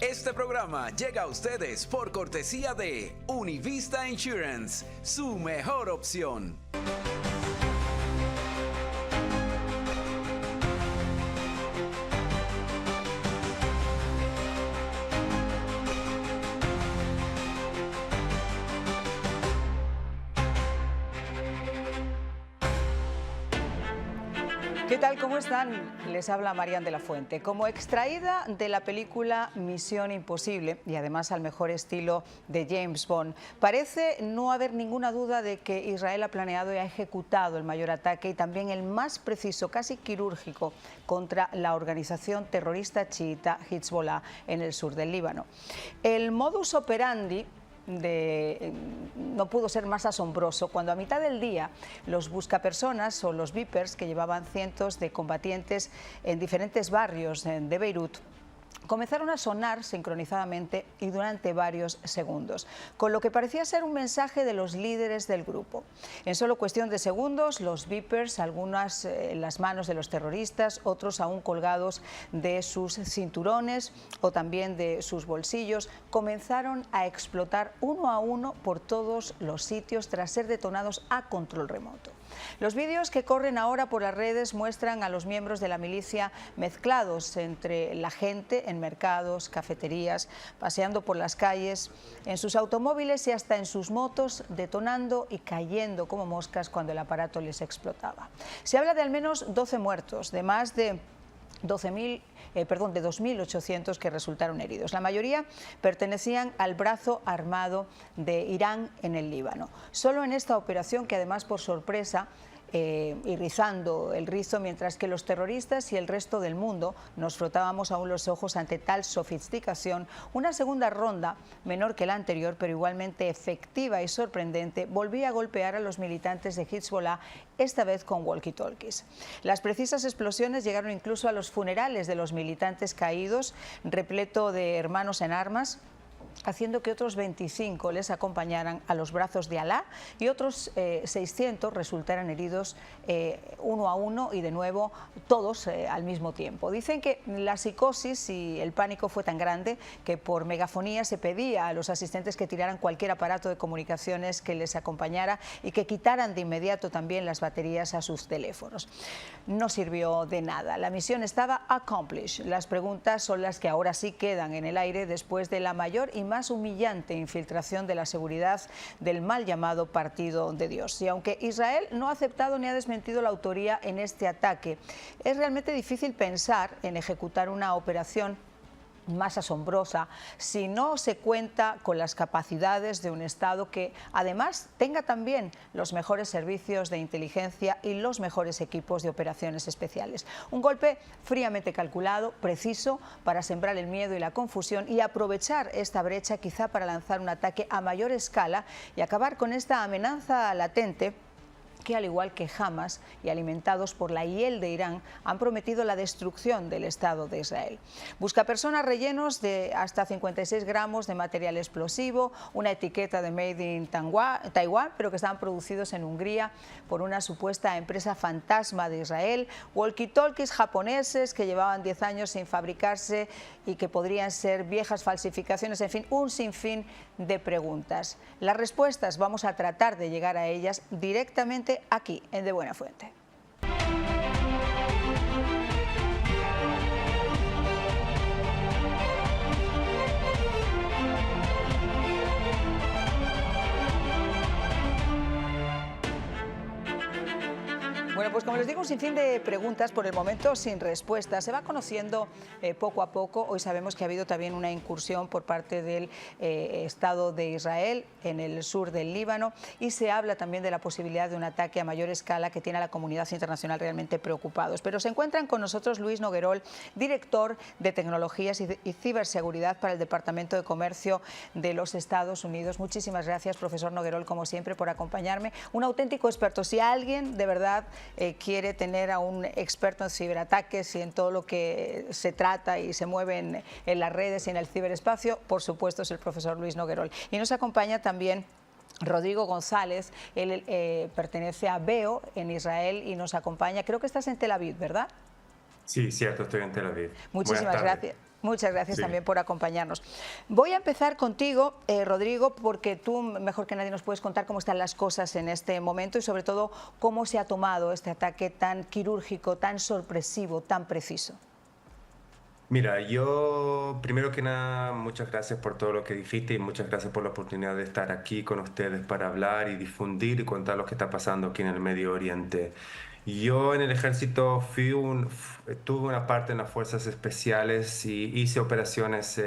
Este programa llega a ustedes por cortesía de Univista Insurance, su mejor opción. ¿Qué tal? ¿Cómo están? Les habla Marian de la Fuente. Como extraída de la película Misión Imposible y además al mejor estilo de James Bond, parece no haber ninguna duda de que Israel ha planeado y ha ejecutado el mayor ataque y también el más preciso, casi quirúrgico, contra la organización terrorista chiita Hezbollah en el sur del Líbano. El modus operandi no pudo ser más asombroso cuando a mitad del día los buscapersonas o los Vipers, que llevaban cientos de combatientes en diferentes barrios de Beirut, comenzaron a sonar sincronizadamente y durante varios segundos, con lo que parecía ser un mensaje de los líderes del grupo. En solo cuestión de segundos, los Vipers, algunas en las manos de los terroristas, otros aún colgados de sus cinturones o también de sus bolsillos, comenzaron a explotar uno a uno por todos los sitios tras ser detonados a control remoto. Los vídeos que corren ahora por las redes muestran a los miembros de la milicia mezclados entre la gente en mercados, cafeterías, paseando por las calles, en sus automóviles y hasta en sus motos, detonando y cayendo como moscas cuando el aparato les explotaba. Se habla de al menos 12 muertos, de más de 2.800 que resultaron heridos. La mayoría pertenecían al brazo armado de Irán en el Líbano. Solo en esta operación, que además por sorpresa, y rizando el rizo, mientras que los terroristas y el resto del mundo nos frotábamos aún los ojos ante tal sofisticación, una segunda ronda, menor que la anterior, pero igualmente efectiva y sorprendente, volvía a golpear a los militantes de Hezbollah, esta vez con walkie-talkies. Las precisas explosiones llegaron incluso a los funerales de los militantes caídos, repleto de hermanos en armas, haciendo que otros 25 les acompañaran a los brazos de Alá y otros 600 resultaran heridos uno a uno y de nuevo todos al mismo tiempo. Dicen que la psicosis y el pánico fue tan grande que por megafonía se pedía a los asistentes que tiraran cualquier aparato de comunicaciones que les acompañara y que quitaran de inmediato también las baterías a sus teléfonos. No sirvió de nada. La misión estaba accomplished. Las preguntas son las que ahora sí quedan en el aire después de la mayor y más humillante infiltración de la seguridad del mal llamado Partido de Dios. Y aunque Israel no ha aceptado ni ha desmentido la autoría en este ataque, es realmente difícil pensar en ejecutar una operación más asombrosa si no se cuenta con las capacidades de un Estado que además tenga también los mejores servicios de inteligencia y los mejores equipos de operaciones especiales. Un golpe fríamente calculado, preciso, para sembrar el miedo y la confusión y aprovechar esta brecha quizá para lanzar un ataque a mayor escala y acabar con esta amenaza latente que, al igual que Hamas y alimentados por la hiel de Irán, han prometido la destrucción del Estado de Israel. Buscapersonas rellenos de hasta 56 gramos de material explosivo, una etiqueta de Made in Taiwan, pero que estaban producidos en Hungría por una supuesta empresa fantasma de Israel, walkie-talkies japoneses que llevaban 10 años sin fabricarse y que podrían ser viejas falsificaciones, en fin, un sinfín de preguntas. Las respuestas vamos a tratar de llegar a ellas directamente aquí en De Buena Fuente. Bueno, pues como les digo, un sinfín de preguntas, por el momento sin respuesta. Se va conociendo poco a poco. Hoy sabemos que ha habido también una incursión por parte del Estado de Israel en el sur del Líbano y se habla también de la posibilidad de un ataque a mayor escala que tiene a la comunidad internacional realmente preocupados. Pero se encuentran con nosotros Luis Noguerol, director de Tecnologías y Ciberseguridad para el Departamento de Comercio de los Estados Unidos. Muchísimas gracias, profesor Noguerol, como siempre, por acompañarme. Un auténtico experto. Si alguien de verdad quiere tener a un experto en ciberataques y en todo lo que se trata y se mueve en las redes y en el ciberespacio, por supuesto es el profesor Luis Noguerol. Y nos acompaña también Rodrigo González. Él pertenece a Veo en Israel y nos acompaña. Creo que estás en Tel Aviv, ¿verdad? Sí, cierto, estoy en Tel Aviv. Muchísimas gracias. Muchas gracias Sí. también por acompañarnos. Voy a empezar contigo, Rodrigo, porque tú mejor que nadie nos puedes contar cómo están las cosas en este momento y sobre todo cómo se ha tomado este ataque tan quirúrgico, tan sorpresivo, tan preciso. Mira, yo primero que nada, muchas gracias por todo lo que dijiste y muchas gracias por la oportunidad de estar aquí con ustedes para hablar y difundir y contar lo que está pasando aquí en el Medio Oriente. Yo en el ejército tuve una parte en las fuerzas especiales y hice operaciones,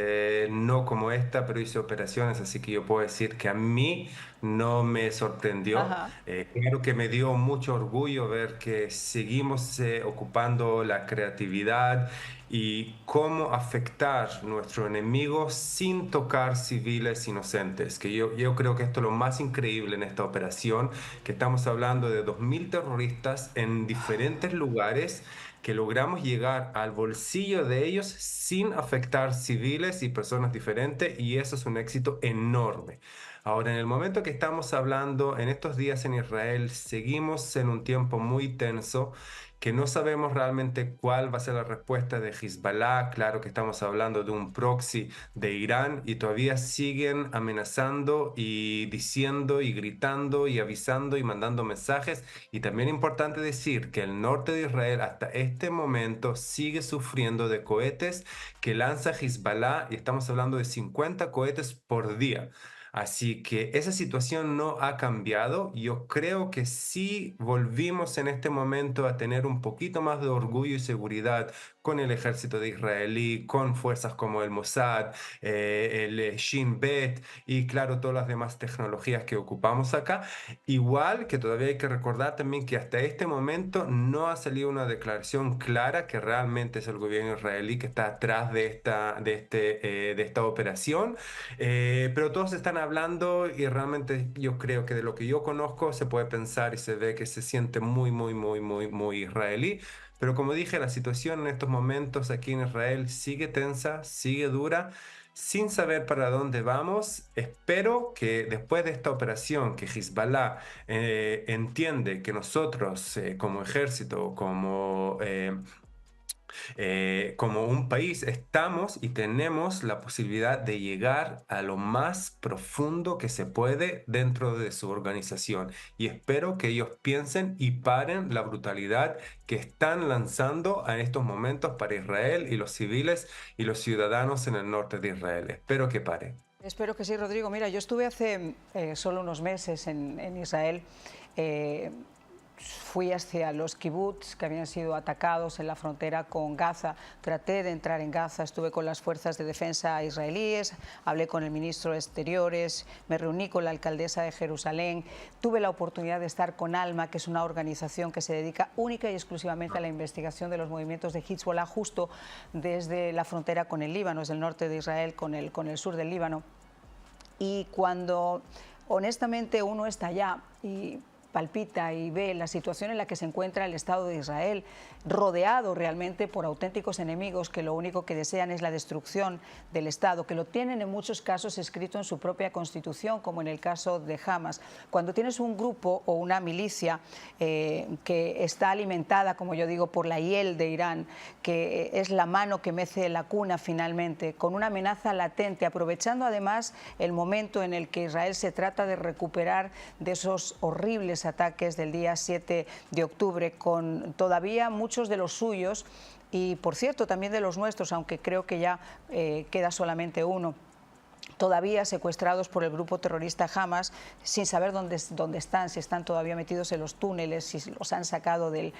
no como esta, pero hice operaciones, así que yo puedo decir que a mí no me sorprendió. Ajá. Claro que me dio mucho orgullo ver que seguimos ocupando la creatividad y cómo afectar nuestro enemigo sin tocar civiles inocentes. Que yo creo que esto es lo más increíble en esta operación, que estamos hablando de 2.000 terroristas en diferentes lugares que logramos llegar al bolsillo de ellos sin afectar civiles y personas diferentes, y eso es un éxito enorme. Ahora, en el momento que estamos hablando, en estos días en Israel, seguimos en un tiempo muy tenso, que no sabemos realmente cuál va a ser la respuesta de Hezbollah. Claro que estamos hablando de un proxy de Irán y todavía siguen amenazando y diciendo y gritando y avisando y mandando mensajes. Y también importante decir que el norte de Israel hasta este momento sigue sufriendo de cohetes que lanza Hezbollah, y estamos hablando de 50 cohetes por día. Así que esa situación no ha cambiado. Yo creo que sí volvimos en este momento a tener un poquito más de orgullo y seguridad con el ejército de israelí, con fuerzas como el Mossad, el Shin Bet y claro, todas las demás tecnologías que ocupamos acá. Igual que todavía hay que recordar también que hasta este momento no ha salido una declaración clara que realmente es el gobierno israelí que está atrás de esta operación. Pero todos están hablando y realmente yo creo que de lo que yo conozco se puede pensar y se ve que se siente muy, muy, muy, muy, muy israelí. Pero como dije, la situación en estos momentos aquí en Israel sigue tensa, sigue dura, sin saber para dónde vamos. Espero que después de esta operación, que Hezbollah entiende que nosotros como ejército, como un país estamos y tenemos la posibilidad de llegar a lo más profundo que se puede dentro de su organización. Y espero que ellos piensen y paren la brutalidad que están lanzando en estos momentos para Israel y los civiles y los ciudadanos en el norte de Israel. Espero que paren. Espero que sí, Rodrigo. Mira, yo estuve hace solo unos meses en Israel. Fui hacia los kibbutz que habían sido atacados en la frontera con Gaza. Traté de entrar en Gaza, estuve con las fuerzas de defensa israelíes, hablé con el ministro de Exteriores, me reuní con la alcaldesa de Jerusalén. Tuve la oportunidad de estar con ALMA, que es una organización que se dedica única y exclusivamente a la investigación de los movimientos de Hezbollah, justo desde la frontera con el Líbano, desde el norte de Israel con el sur del Líbano. Y cuando honestamente uno está allá y palpita y ve la situación en la que se encuentra el Estado de Israel, rodeado realmente por auténticos enemigos que lo único que desean es la destrucción del Estado, que lo tienen en muchos casos escrito en su propia constitución, como en el caso de Hamas. Cuando tienes un grupo o una milicia que está alimentada, como yo digo, por la hiel de Irán, que es la mano que mece la cuna finalmente, con una amenaza latente, aprovechando además el momento en el que Israel se trata de recuperar de esos horribles ataques del día 7 de octubre, con todavía muchos de los suyos y, por cierto, también de los nuestros, aunque creo que ya queda solamente uno, todavía secuestrados por el grupo terrorista Hamas, sin saber dónde están, si están todavía metidos en los túneles, si los han sacado del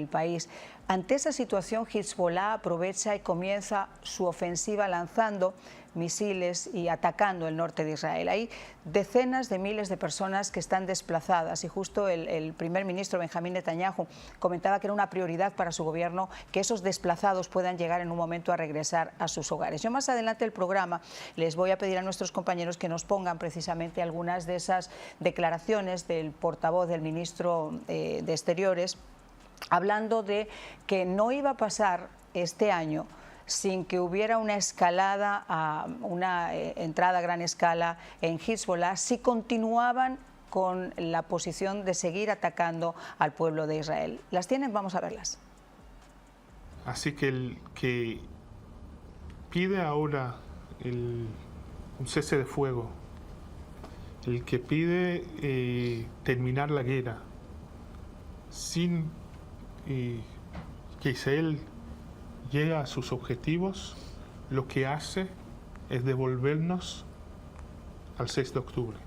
país. Ante esa situación, Hezbollah aprovecha y comienza su ofensiva lanzando misiles y atacando el norte de Israel. Hay decenas de miles de personas que están desplazadas y justo el primer ministro Benjamín Netanyahu comentaba que era una prioridad para su gobierno que esos desplazados puedan llegar en un momento a regresar a sus hogares. Yo más adelante del programa les voy a pedir a nuestros compañeros que nos pongan precisamente algunas de esas declaraciones del portavoz del ministro de Exteriores, hablando de que no iba a pasar este año sin que hubiera una escalada, una entrada a gran escala en Hezbollah, si continuaban con la posición de seguir atacando al pueblo de Israel. ¿Las tienen? Vamos a verlas. Así que pide ahora un cese de fuego, el que pide terminar la guerra sin que Israel llegue a sus objetivos, lo que hace es devolvernos al 6 de octubre.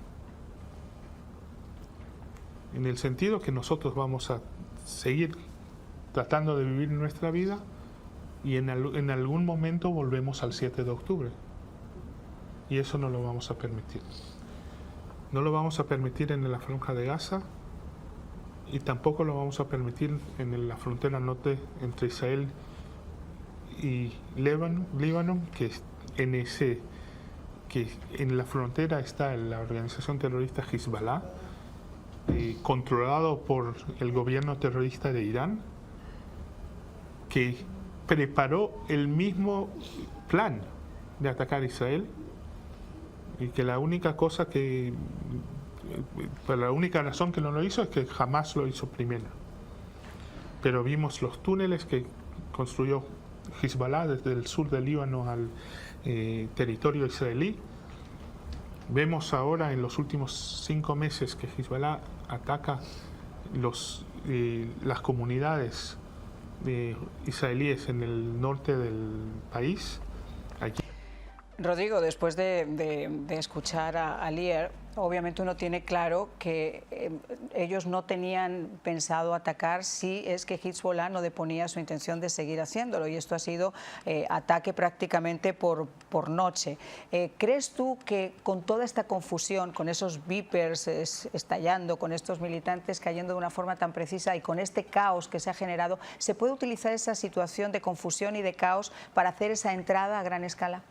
En el sentido que nosotros vamos a seguir tratando de vivir nuestra vida y en algún momento volvemos al 7 de octubre. Y eso no lo vamos a permitir. No lo vamos a permitir en la franja de Gaza y tampoco lo vamos a permitir en la frontera norte entre Israel y Líbano, que en la frontera está la organización terrorista Hezbollah, controlado por el gobierno terrorista de Irán, que preparó el mismo plan de atacar a Israel y que la única razón que no lo hizo es que jamás lo hizo primero. Pero vimos los túneles que construyó Hezbollah desde el sur del Líbano al territorio israelí. Vemos ahora en los últimos 5 meses que Hezbollah ataca las comunidades israelíes en el norte del país. Rodrigo, después de escuchar a Lier, obviamente uno tiene claro que ellos no tenían pensado atacar si es que Hezbollah no deponía su intención de seguir haciéndolo, y esto ha sido ataque prácticamente por noche. ¿Crees tú que con toda esta confusión, con esos vipers estallando, con estos militantes cayendo de una forma tan precisa y con este caos que se ha generado, se puede utilizar esa situación de confusión y de caos para hacer esa entrada a gran escala?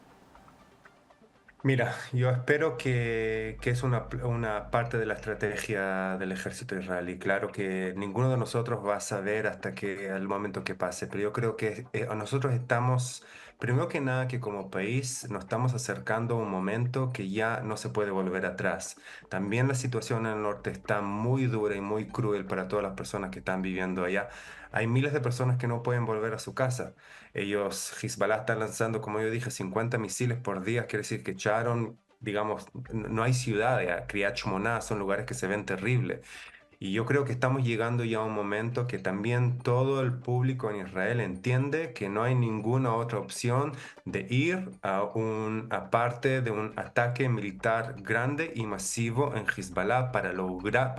Mira, yo espero que es una parte de la estrategia del ejército israelí. Claro que ninguno de nosotros va a saber hasta que el momento que pase, pero yo creo que nosotros estamos, primero que nada, que como país nos estamos acercando a un momento que ya no se puede volver atrás. También la situación en el norte está muy dura y muy cruel para todas las personas que están viviendo allá. Hay miles de personas que no pueden volver a su casa. Hezbollah está lanzando, como yo dije, 50 misiles por día. Quiere decir que echaron, digamos, no hay ciudades. Kriyat Shmona son lugares que se ven terribles. Y yo creo que estamos llegando ya a un momento que también todo el público en Israel entiende que no hay ninguna otra opción de ir a parte de un ataque militar grande y masivo en Hezbollah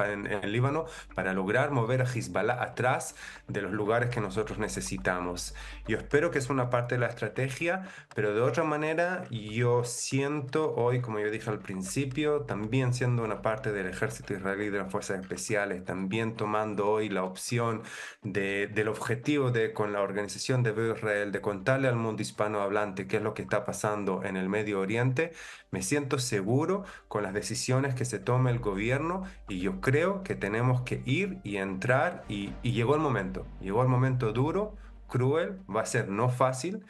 en el Líbano, para lograr mover a Hezbollah atrás de los lugares que nosotros necesitamos. Yo espero que es una parte de la estrategia, pero de otra manera yo siento hoy, como yo dije al principio, también siendo una parte del ejército israelí, de las fuerzas especiales, también tomando hoy la opción del objetivo con la organización de Veo Israel, de contarle al mundo hispanohablante qué es lo que está pasando en el Medio Oriente. Me siento seguro con las decisiones que se tome el gobierno y yo creo que tenemos que ir y entrar y llegó el momento duro, cruel, va a ser no fácil.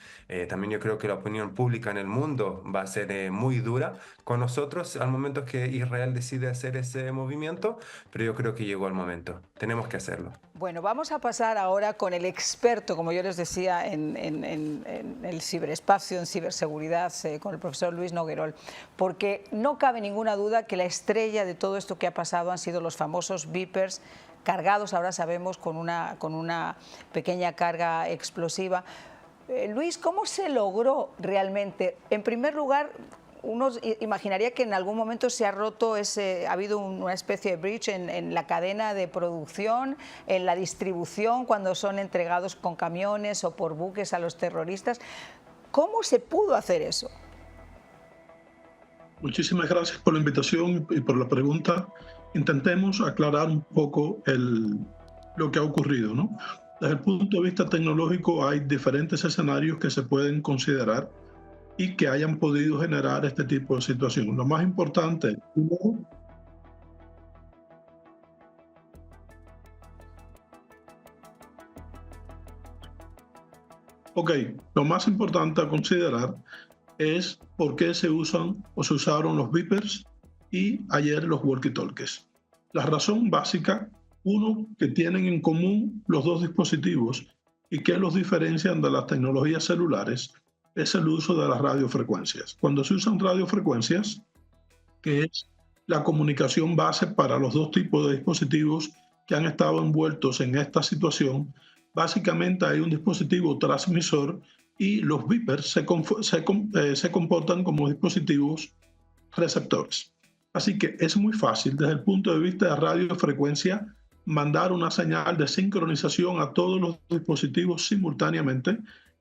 También yo creo que la opinión pública en el mundo va a ser muy dura con nosotros al momento que Israel decide hacer ese movimiento, pero yo creo que llegó el momento. Tenemos que hacerlo. Bueno, vamos a pasar ahora con el experto, como yo les decía, en el ciberespacio, en ciberseguridad, con el profesor Luis Noguerol, porque no cabe ninguna duda que la estrella de todo esto que ha pasado han sido los famosos vipers, cargados, ahora sabemos, con una pequeña carga explosiva. Luis, ¿cómo se logró realmente? En primer lugar, uno imaginaría que en algún momento se ha roto ha habido una especie de breach en la cadena de producción, en la distribución, cuando son entregados con camiones o por buques a los terroristas. ¿Cómo se pudo hacer eso? Muchísimas gracias por la invitación y por la pregunta. Intentemos aclarar un poco lo que ha ocurrido, ¿no? Desde el punto de vista tecnológico hay diferentes escenarios que se pueden considerar y que hayan podido generar este tipo de situación. Lo más importante, lo más importante a considerar es por qué se usan o se usaron los beepers y ayer los walkie-talkies. La razón básica, uno, que tienen en común los dos dispositivos y que los diferencian de las tecnologías celulares, es el uso de las radiofrecuencias. Cuando se usan radiofrecuencias, que es la comunicación base para los dos tipos de dispositivos que han estado envueltos en esta situación, básicamente hay un dispositivo transmisor y los beepers se comportan como dispositivos receptores. Así que es muy fácil desde el punto de vista de radiofrecuencia mandar una señal de sincronización a todos los dispositivos simultáneamente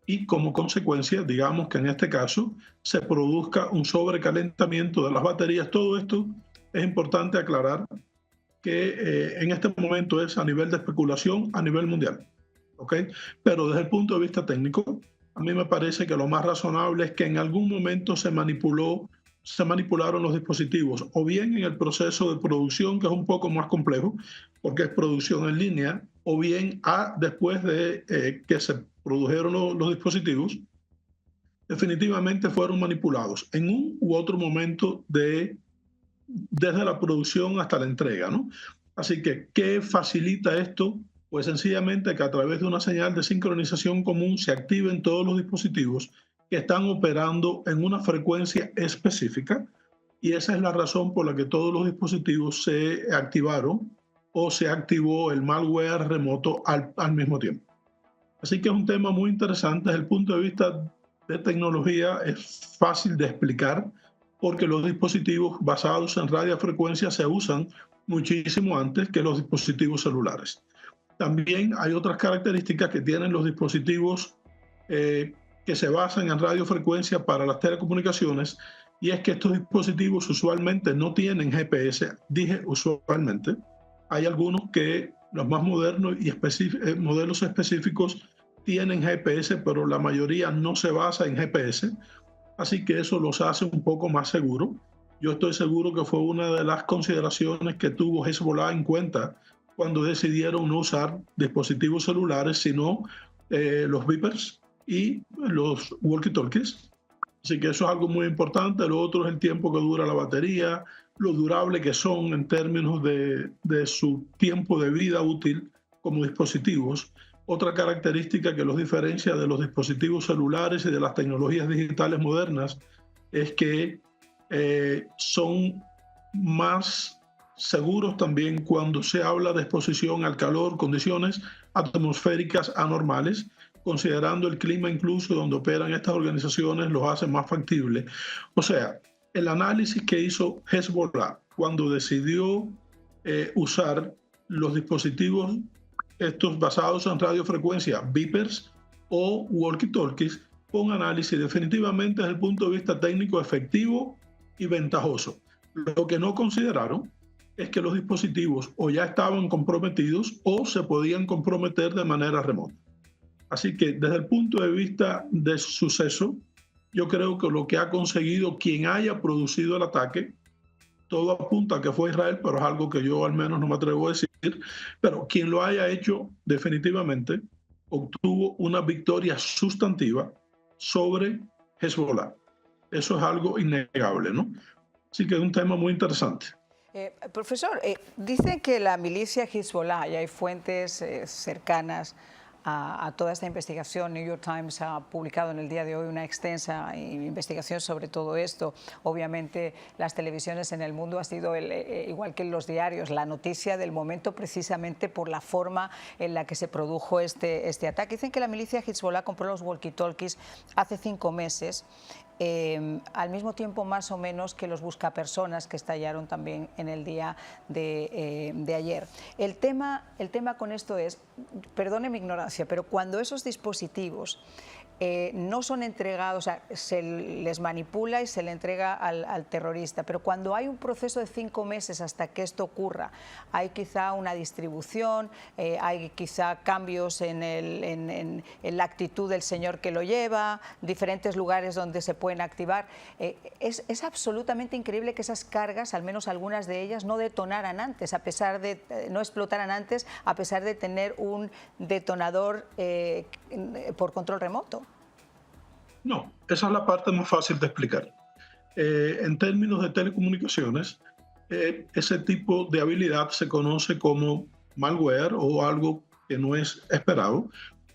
y como consecuencia, digamos que en este caso, se produzca un sobrecalentamiento de las baterías. Todo esto es importante aclarar que en este momento es a nivel de especulación a nivel mundial, ¿ok? Pero desde el punto de vista técnico, a mí me parece que lo más razonable es que en algún momento se manipularon los dispositivos, o bien en el proceso de producción, que es un poco más complejo, porque es producción en línea, o bien después de que se produjeron los dispositivos, definitivamente fueron manipulados en un u otro momento desde la producción hasta la entrega, ¿no? Así que, ¿qué facilita esto? Pues sencillamente que a través de una señal de sincronización común se activen todos los dispositivos que están operando en una frecuencia específica, y esa es la razón por la que todos los dispositivos se activaron o se activó el malware remoto al mismo tiempo. Así que es un tema muy interesante. Desde el punto de vista de tecnología es fácil de explicar porque los dispositivos basados en radiofrecuencia se usan muchísimo antes que los dispositivos celulares. También hay otras características que tienen los dispositivos que se basan en radiofrecuencia para las telecomunicaciones, y es que estos dispositivos usualmente no tienen GPS. Dije usualmente. Hay algunos que, los más modernos y modelos específicos, tienen GPS, pero la mayoría no se basa en GPS, así que eso los hace un poco más seguros. Yo estoy seguro que fue una de las consideraciones que tuvo Hezbollah en cuenta cuando decidieron no usar dispositivos celulares, sino los beepers y los walkie-talkies. Así que eso es algo muy importante. Lo otro es el tiempo que dura la batería, lo durable que son en términos de su tiempo de vida útil como dispositivos. Otra característica que los diferencia de los dispositivos celulares y de las tecnologías digitales modernas es que son más seguros también cuando se habla de exposición al calor, condiciones atmosféricas anormales, considerando el clima incluso donde operan estas organizaciones, los hace más factibles. O sea, el análisis que hizo Hezbollah cuando decidió usar los dispositivos estos basados en radiofrecuencia, beepers o walkie-talkies, fue un análisis definitivamente desde el punto de vista técnico efectivo y ventajoso. Lo que no consideraron es que los dispositivos o ya estaban comprometidos o se podían comprometer de manera remota. Así que desde el punto de vista de suceso, yo creo que lo que ha conseguido quien haya producido el ataque, todo apunta a que fue Israel, pero es algo que yo al menos no me atrevo a decir, pero quien lo haya hecho definitivamente obtuvo una victoria sustantiva sobre Hezbollah. Eso es algo innegable, ¿no? Así que es un tema muy interesante. Profesor, dicen que la milicia Hezbollah, y hay fuentes cercanas a toda esta investigación. New York Times ha publicado en el día de hoy una extensa investigación sobre todo esto. Obviamente las televisiones en el mundo ha sido, igual que los diarios, la noticia del momento precisamente por la forma en la que se produjo este ataque. Dicen que la milicia Hezbollah compró los walkie-talkies hace 5 meses. Al mismo tiempo más o menos que los buscapersonas que estallaron también en el día de ayer. El tema con esto es, perdone mi ignorancia, pero cuando esos dispositivos no son entregados, o sea, se les manipula y se le entrega al terrorista, pero cuando hay un proceso de 5 meses hasta que esto ocurra, hay quizá una distribución, hay quizá cambios en la actitud del señor que lo lleva, diferentes lugares donde se pueden activar. Es absolutamente increíble que esas cargas, al menos algunas de ellas, no detonaran antes, a pesar de no explotaran antes, a pesar de tener un detonador por control remoto. No, esa es la parte más fácil de explicar. En términos de telecomunicaciones, ese tipo de habilidad se conoce como malware o algo que no es esperado,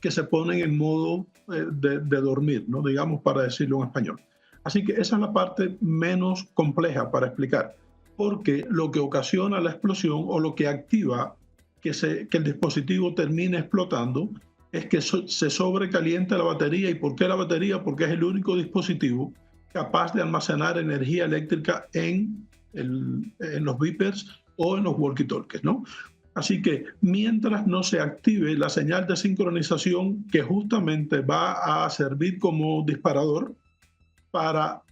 que se ponen en modo de dormir, ¿no? Digamos, para decirlo en español. Así que esa es la parte menos compleja para explicar, porque lo que ocasiona la explosión o lo que activa que el dispositivo termine explotando es que se sobrecalienta la batería. ¿Y por qué la batería? Porque es el único dispositivo capaz de almacenar energía eléctrica en los beepers o en los walkie-talkies, ¿no? Así que mientras no se active la señal de sincronización, que justamente va a servir como disparador para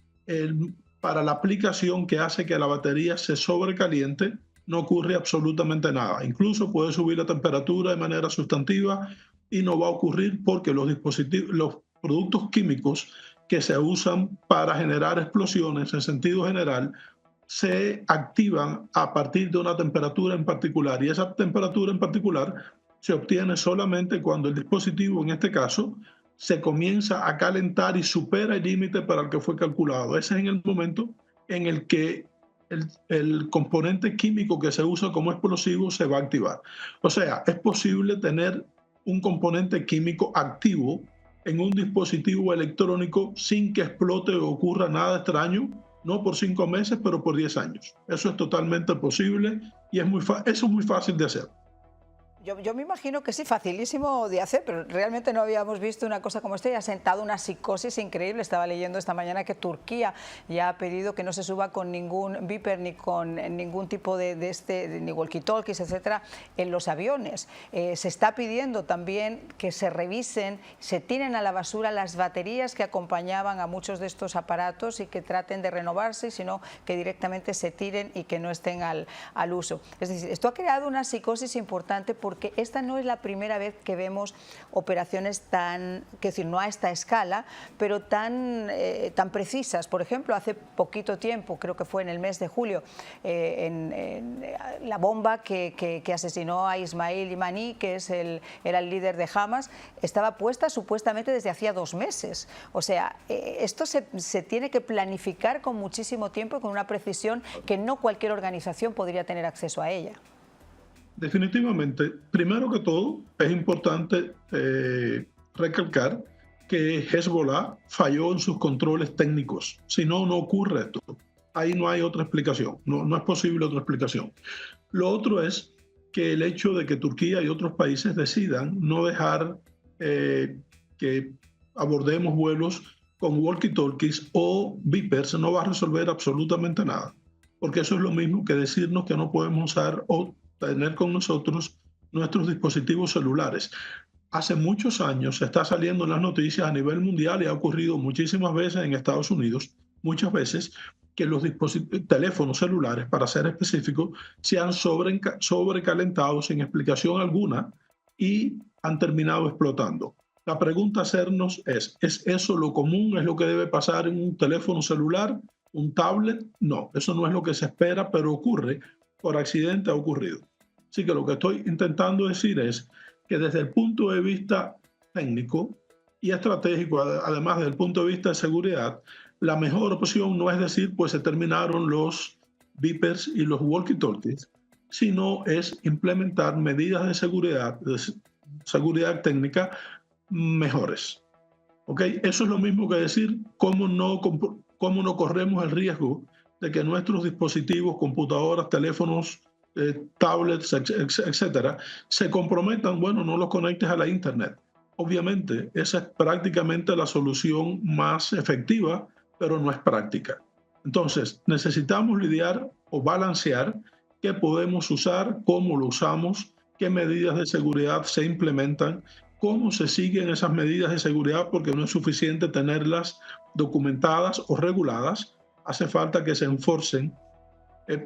la aplicación que hace que la batería se sobrecaliente, no ocurre absolutamente nada. Incluso puede subir la temperatura de manera sustantiva y no va a ocurrir porque los productos químicos que se usan para generar explosiones en sentido general se activan a partir de una temperatura en particular, y esa temperatura en particular se obtiene solamente cuando el dispositivo, en este caso, se comienza a calentar y supera el límite para el que fue calculado. Ese es en el momento en el que el componente químico que se usa como explosivo se va a activar. O sea, es posible tener un componente químico activo en un dispositivo electrónico sin que explote o ocurra nada extraño, no por 5 meses, pero por 10 años. Eso es totalmente posible y eso es muy fácil de hacer. Yo me imagino que sí, facilísimo de hacer, pero realmente no habíamos visto una cosa como esta y ha sentado una psicosis increíble. Estaba leyendo esta mañana que Turquía ya ha pedido que no se suba con ningún beeper ni con ningún tipo ni walkie-talkies, etcétera, en los aviones. Se está pidiendo también que se revisen, se tiren a la basura las baterías que acompañaban a muchos de estos aparatos y que traten de renovarse, sino que directamente se tiren y que no estén al uso. Es decir, esto ha creado una psicosis importante porque esta no es la primera vez que vemos operaciones no a esta escala, pero tan precisas. Por ejemplo, hace poquito tiempo, creo que fue en el mes de julio, la bomba que asesinó a Ismail Yamani, que era el líder de Hamas, estaba puesta supuestamente desde hacía 2 meses. O sea, esto se tiene que planificar con muchísimo tiempo y con una precisión que no cualquier organización podría tener acceso a ella. Definitivamente, primero que todo, es importante recalcar que Hezbollah falló en sus controles técnicos. Si no, no ocurre esto. Ahí no hay otra explicación, no es posible otra explicación. Lo otro es que el hecho de que Turquía y otros países decidan no dejar que abordemos vuelos con walkie-talkies o beepers no va a resolver absolutamente nada, porque eso es lo mismo que decirnos que no podemos usar o tener con nosotros nuestros dispositivos celulares. Hace muchos años se está saliendo en las noticias a nivel mundial y ha ocurrido muchísimas veces en Estados Unidos, muchas veces, que los teléfonos celulares, para ser específicos, se han sobrecalentado sin explicación alguna y han terminado explotando. La pregunta a hacernos ¿es eso lo común? ¿Es lo que debe pasar en un teléfono celular? ¿Un tablet? No, eso no es lo que se espera, pero ocurre. Por accidente ha ocurrido. Así que lo que estoy intentando decir es que desde el punto de vista técnico y estratégico, además desde el punto de vista de seguridad, la mejor opción no es decir, pues se terminaron los beepers y los walkie-talkies, sino es implementar medidas de seguridad técnica mejores. ¿Okay? Eso es lo mismo que decir cómo no corremos el riesgo de que nuestros dispositivos, computadoras, teléfonos, tablets, etcétera, se comprometan. Bueno, no los conectes a la Internet. Obviamente, esa es prácticamente la solución más efectiva, pero no es práctica. Entonces, necesitamos lidiar o balancear qué podemos usar, cómo lo usamos, qué medidas de seguridad se implementan, cómo se siguen esas medidas de seguridad, porque no es suficiente tenerlas documentadas o reguladas, hace falta que se enforcen.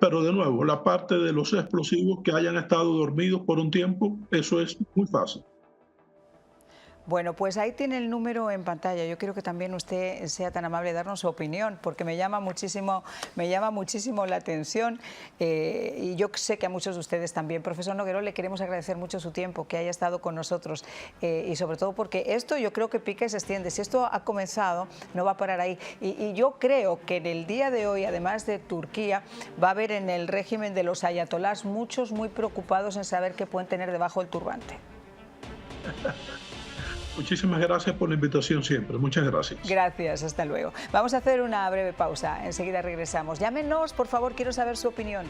Pero de nuevo, la parte de los explosivos que hayan estado dormidos por un tiempo, eso es muy fácil. Bueno, pues ahí tiene el número en pantalla. Yo quiero que también usted sea tan amable de darnos su opinión, porque me llama muchísimo la atención y yo sé que a muchos de ustedes también. Profesor Noguerol, le queremos agradecer mucho su tiempo, que haya estado con nosotros y sobre todo porque esto yo creo que pica y se extiende. Si esto ha comenzado, no va a parar ahí. Y yo creo que en el día de hoy, además de Turquía, va a haber en el régimen de los ayatolás muchos muy preocupados en saber qué pueden tener debajo del turbante. Muchísimas gracias por la invitación siempre. Muchas gracias. Gracias, hasta luego. Vamos a hacer una breve pausa, enseguida regresamos. Llámenos, por favor, quiero saber su opinión.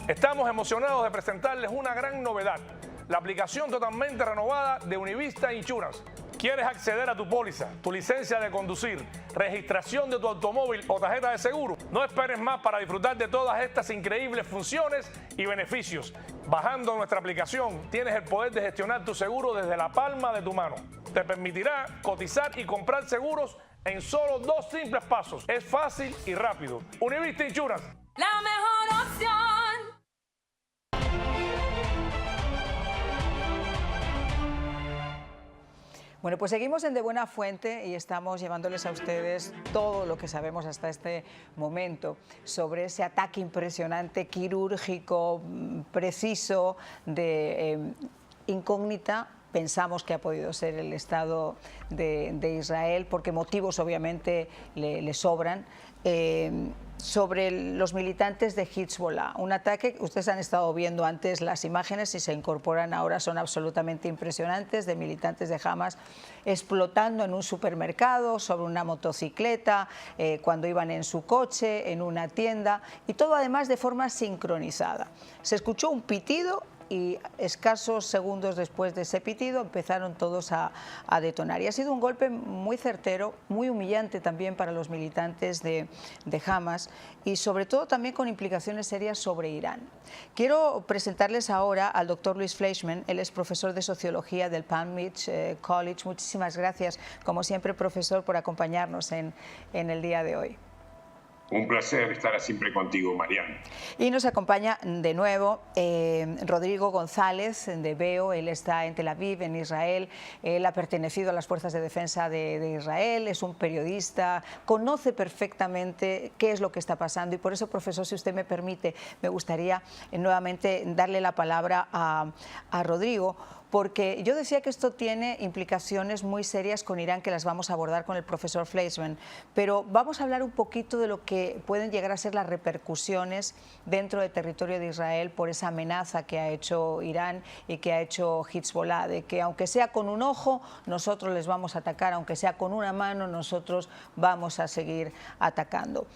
Estamos emocionados de presentarles una gran novedad, la aplicación totalmente renovada de Univista Insurance. ¿Quieres acceder a tu póliza, tu licencia de conducir, registración de tu automóvil o tarjeta de seguro? No esperes más para disfrutar de todas estas increíbles funciones y beneficios. Bajando nuestra aplicación, tienes el poder de gestionar tu seguro desde la palma de tu mano. Te permitirá cotizar y comprar seguros en solo 2 simples pasos. Es fácil y rápido. Univista Insurance. La mejor opción. Bueno, pues seguimos en De Buena Fuente y estamos llevándoles a ustedes todo lo que sabemos hasta este momento sobre ese ataque impresionante, quirúrgico, preciso, de incógnita. Pensamos que ha podido ser el Estado de Israel, porque motivos obviamente le sobran, sobre los militantes de Hezbollah. Un ataque que ustedes han estado viendo antes las imágenes y se incorporan ahora, son absolutamente impresionantes, de militantes de Hamas explotando en un supermercado, sobre una motocicleta, cuando iban en su coche, en una tienda, y todo además de forma sincronizada. Se escuchó un pitido y escasos segundos después de ese pitido empezaron todos a detonar. Y ha sido un golpe muy certero, muy humillante también para los militantes de Hamas y sobre todo también con implicaciones serias sobre Irán. Quiero presentarles ahora al doctor Luis Fleischmann. Él es profesor de Sociología del Palm Beach College. Muchísimas gracias, como siempre, profesor, por acompañarnos en el día de hoy. Un placer estar siempre contigo, Mariana. Y nos acompaña de nuevo Rodrigo González de Veo. Él está en Tel Aviv, en Israel. Él ha pertenecido a las Fuerzas de Defensa de Israel, es un periodista, conoce perfectamente qué es lo que está pasando y por eso, profesor, si usted me permite, me gustaría nuevamente darle la palabra a Rodrigo, porque yo decía que esto tiene implicaciones muy serias con Irán, que las vamos a abordar con el profesor Fleischmann, pero vamos a hablar un poquito de lo que pueden llegar a ser las repercusiones dentro del territorio de Israel por esa amenaza que ha hecho Irán y que ha hecho Hezbollah, de que aunque sea con un ojo, nosotros les vamos a atacar, aunque sea con una mano, nosotros vamos a seguir atacando.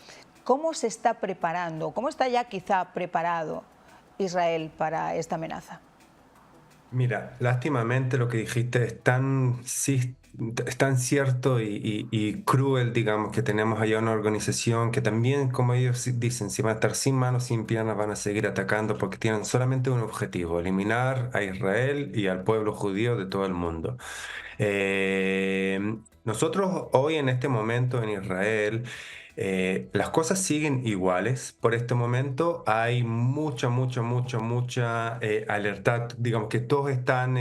¿Cómo se está preparando, cómo está ya quizá preparado Israel para esta amenaza? Mira, lástimamente lo que dijiste es tan cierto y cruel, digamos, que tenemos allá una organización que también, como ellos dicen, si van a estar sin manos, sin piernas, van a seguir atacando porque tienen solamente un objetivo: eliminar a Israel y al pueblo judío de todo el mundo. Nosotros hoy en este momento en Israel, las cosas siguen iguales. Por este momento hay mucha alerta. Digamos que todos están...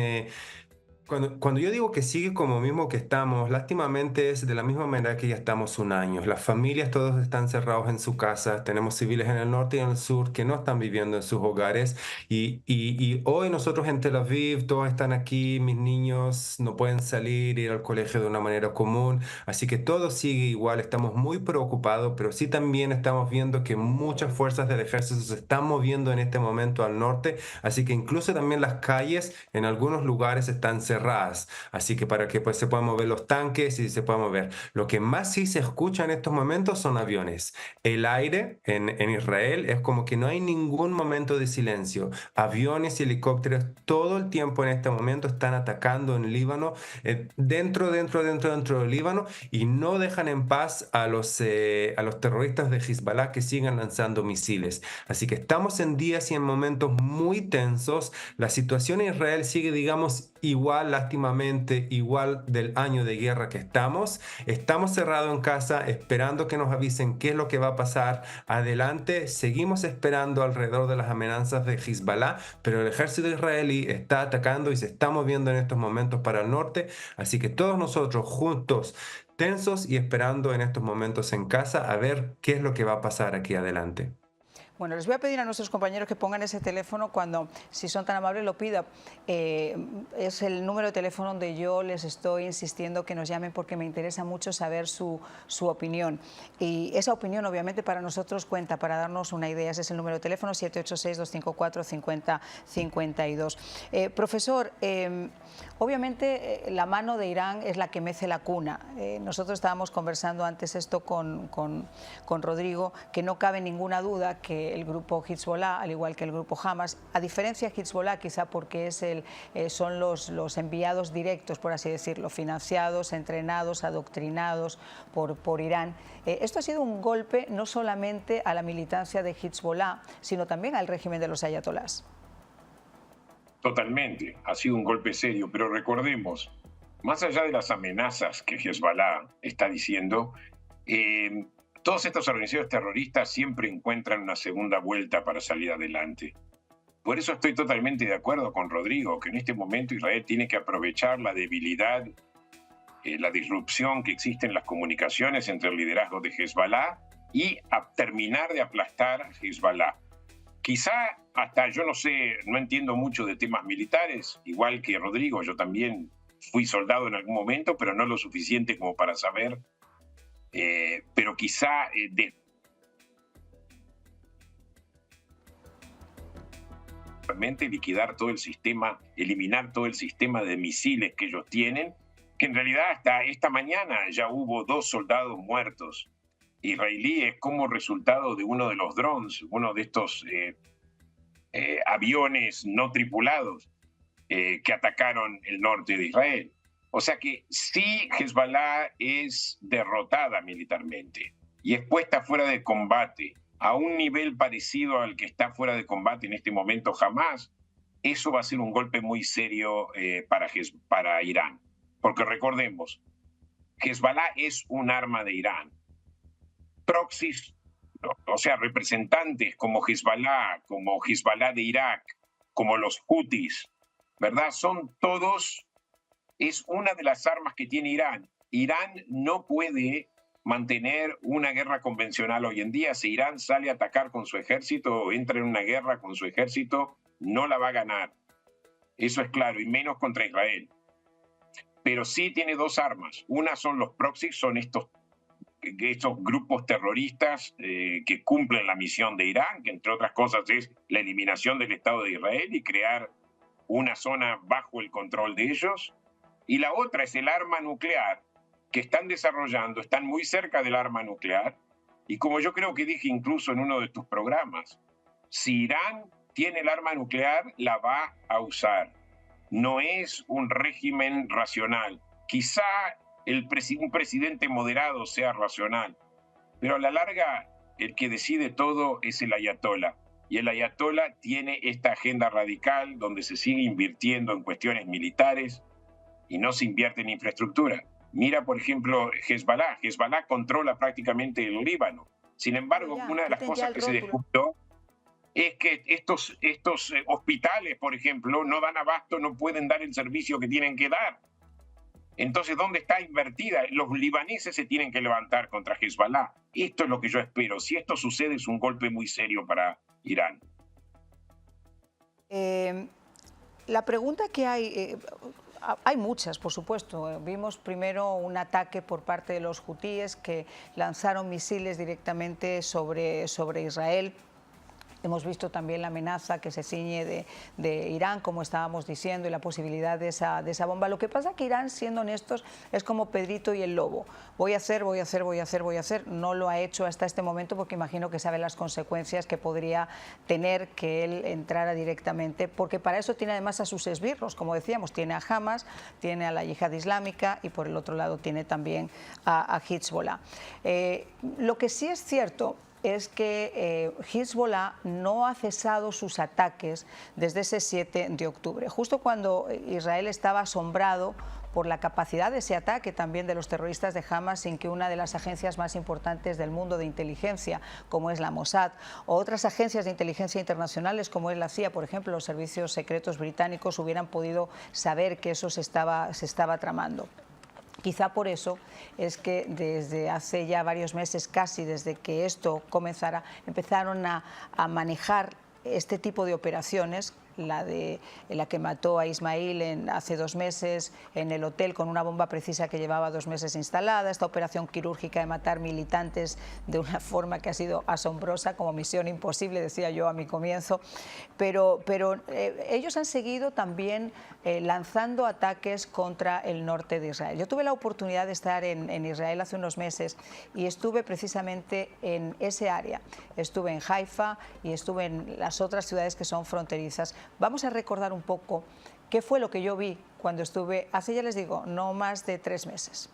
Cuando yo digo que sigue como mismo que estamos, lástimamente es de la misma manera que ya estamos un año. Las familias todos están cerrados en su casa. Tenemos civiles en el norte y en el sur que no están viviendo en sus hogares. Y hoy nosotros en Tel Aviv, todos están aquí, mis niños no pueden salir, ir al colegio de una manera común. Así que todo sigue igual. Estamos muy preocupados, pero sí también estamos viendo que muchas fuerzas del ejército se están moviendo en este momento al norte. Así que incluso también las calles en algunos lugares están cerradas. Así que para que pues, se puedan mover los tanques y se puedan mover. Lo que más sí se escucha en estos momentos son aviones. El aire en Israel es como que no hay ningún momento de silencio. Aviones y helicópteros todo el tiempo en este momento están atacando en Líbano, dentro del Líbano, y no dejan en paz a los terroristas de Hezbollah que sigan lanzando misiles. Así que estamos en días y en momentos muy tensos. La situación en Israel sigue, digamos, igual, lástimamente, igual del año de guerra que estamos. Estamos cerrados en casa esperando que nos avisen qué es lo que va a pasar adelante. Seguimos esperando alrededor de las amenazas de Hezbollah, pero el ejército israelí está atacando y se está moviendo en estos momentos para el norte. Así que todos nosotros juntos, tensos y esperando en estos momentos en casa a ver qué es lo que va a pasar aquí adelante. Bueno, les voy a pedir a nuestros compañeros que pongan ese teléfono cuando, si son tan amables, lo pida. Es el número de teléfono donde yo les estoy insistiendo que nos llamen porque me interesa mucho saber su opinión. Y esa opinión, obviamente, para nosotros cuenta, para darnos una idea. Ese es el número de teléfono, 786-254-5052. Profesor, obviamente la mano de Irán es la que mece la cuna. Nosotros estábamos conversando antes esto con Rodrigo, que no cabe ninguna duda que el grupo Hezbollah, al igual que el grupo Hamas, a diferencia de Hezbollah, quizá porque son los enviados directos, por así decirlo, financiados, entrenados, adoctrinados por Irán. Esto ha sido un golpe no solamente a la militancia de Hezbollah, sino también al régimen de los ayatolás. Totalmente, ha sido un golpe serio, pero recordemos, más allá de las amenazas que Hezbollah está diciendo, todas estas organizaciones terroristas siempre encuentran una segunda vuelta para salir adelante. Por eso estoy totalmente de acuerdo con Rodrigo, que en este momento Israel tiene que aprovechar la debilidad, la disrupción que existe en las comunicaciones entre el liderazgo de Hezbollah y terminar de aplastar a Hezbollah. Quizá hasta, yo no sé, no entiendo mucho de temas militares, igual que Rodrigo, yo también fui soldado en algún momento, pero no lo suficiente como para saber. Pero quizá realmente liquidar todo el sistema, eliminar todo el sistema de misiles que ellos tienen, que en realidad hasta esta mañana ya hubo 2 soldados muertos israelíes como resultado de uno de los drones, uno de estos aviones no tripulados que atacaron el norte de Israel. O sea que sí, Hezbollah es derrotada militarmente y es puesta fuera de combate a un nivel parecido al que está fuera de combate en este momento Hamas. Eso va a ser un golpe muy serio para Irán. Porque recordemos, Hezbollah es un arma de Irán. Proxies, o sea, representantes como Hezbollah de Irak, como los Houthis, ¿verdad? Son todos... Es una de las armas que tiene Irán. Irán no puede mantener una guerra convencional hoy en día. Si Irán sale a atacar con su ejército o entra en una guerra con su ejército, no la va a ganar. Eso es claro, y menos contra Israel. Pero sí tiene 2 armas. Una son los proxies, son estos grupos terroristas que cumplen la misión de Irán, que entre otras cosas es la eliminación del Estado de Israel y crear una zona bajo el control de ellos. Y la otra es el arma nuclear, que están desarrollando, están muy cerca del arma nuclear. Y como yo creo que dije incluso en uno de tus programas, si Irán tiene el arma nuclear, la va a usar. No es un régimen racional. Quizá un presidente moderado sea racional, pero a la larga el que decide todo es el ayatolá. Y el ayatolá tiene esta agenda radical donde se sigue invirtiendo en cuestiones militares y no se invierte en infraestructura. Mira, por ejemplo, Hezbollah. Hezbollah controla prácticamente el Líbano. Sin embargo, una de las cosas que se descubrió es que estos hospitales, por ejemplo, no dan abasto, no pueden dar el servicio que tienen que dar. Entonces, ¿dónde está invertida? Los libaneses se tienen que levantar contra Hezbollah. Esto es lo que yo espero. Si esto sucede, es un golpe muy serio para Irán. La pregunta que hay muchas, por supuesto. Vimos primero un ataque por parte de los hutíes que lanzaron misiles directamente sobre Israel. Hemos visto también la amenaza que se ciñe de Irán, como estábamos diciendo, y la posibilidad de esa bomba. Lo que pasa es que Irán, siendo honestos, es como Pedrito y el lobo. Voy a hacer. No lo ha hecho hasta este momento porque imagino que sabe las consecuencias que podría tener que él entrara directamente, porque para eso tiene además a sus esbirros, como decíamos, tiene a Hamas, tiene a la Yihad Islámica y por el otro lado tiene también a Hezbollah. Lo que sí es cierto es que Hezbollah no ha cesado sus ataques desde ese 7 de octubre. Justo cuando Israel estaba asombrado por la capacidad de ese ataque también de los terroristas de Hamas, sin que una de las agencias más importantes del mundo de inteligencia, como es la Mossad, o otras agencias de inteligencia internacionales, como es la CIA, por ejemplo, los servicios secretos británicos, hubieran podido saber que eso se estaba tramando. Quizá por eso es que desde hace ya varios meses, casi desde que esto comenzara, empezaron a manejar este tipo de operaciones, la que mató a Ismail hace 2 meses en el hotel con una bomba precisa que llevaba 2 meses instalada, esta operación quirúrgica de matar militantes de una forma que ha sido asombrosa, como misión imposible, decía yo a mi comienzo, pero ellos han seguido también lanzando ataques contra el norte de Israel. Yo tuve la oportunidad de estar en Israel hace unos meses y estuve precisamente en ese área, estuve en Haifa y estuve en las otras ciudades que son fronterizas. Vamos a recordar un poco qué fue lo que yo vi cuando estuve, hace ya les digo, no más de 3 meses.